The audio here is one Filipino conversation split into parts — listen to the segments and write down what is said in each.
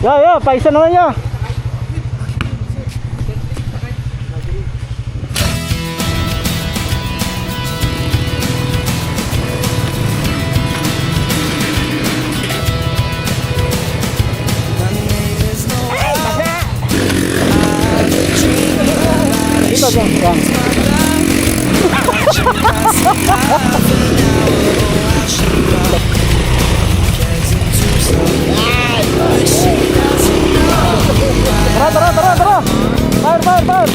Yeah, paisa naman niya. Ito bang. Tara. Fire.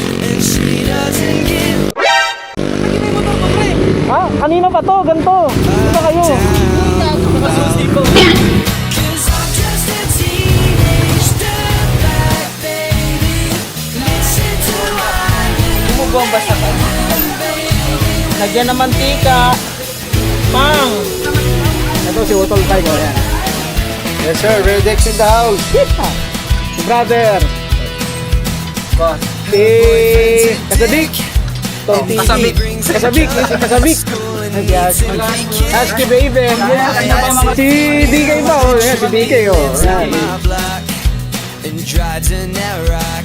Ha? Kanina pa to, ganito. Dito kayo. Bumubomba sa kan. Lagyan ng mantika. Pang! Ito si Utol Tiger. Yan. Yes sir, Redex in the house. Si brother. Si Kasadik. Tom TV. Kasabik. Aski baby. Si DK pa. Oh, yan, si DK. Oh. Yan. And tried to net rock,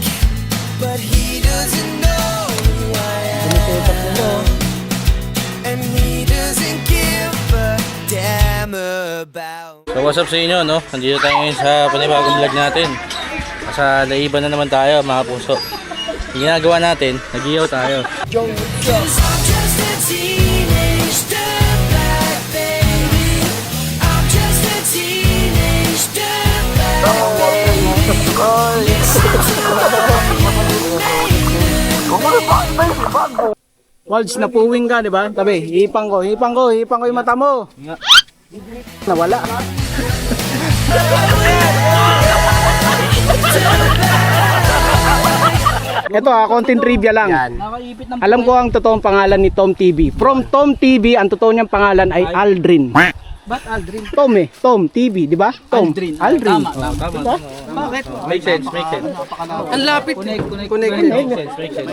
but he doesn't know who I am, and he doesn't give a damn about. So what's up sa inyo, no? Nandito tayo ngayon sa panibagong vlog natin. Sa laiban na naman tayo, mga puso. Yung ginagawa natin, nag-iyaw tayo. Cause I'm just a teenage dirtbag, baby. I'm just a teenage dirtbag, baby. Walds, napuwing ka, di ba? Tabi, hipang ko yung mata mo. Nawala. Ito content trivia lang. Alam ko ang totoong pangalan ni Tom TV. From Tom TV, ang totoo niyang pangalan ay Aldrin. Ba't Aldrin? Tom TV, di ba? Tom. Aldrin. Tama. Diba? Bakit? Make sense. Ang lapit. Make sense.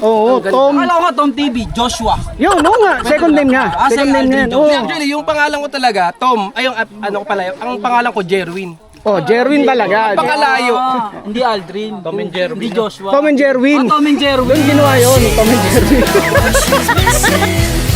Oo, Tom. Akala ko nga Tom TV, Joshua. Yun, oo nga. Second name nga. Second name nga. Oo. Actually, yung pangalan ko talaga, Tom, ay yung ano ko pala, ang pangalan ko Jerwin. Oh, Jerwin talaga. Pakalayo. Hindi Aldrin. Tom and Jerwin. Hindi Joshua. Tom and Jerwin. Tom and Jerwin. Yung ginawa yun, Tom and Jerwin. She's missing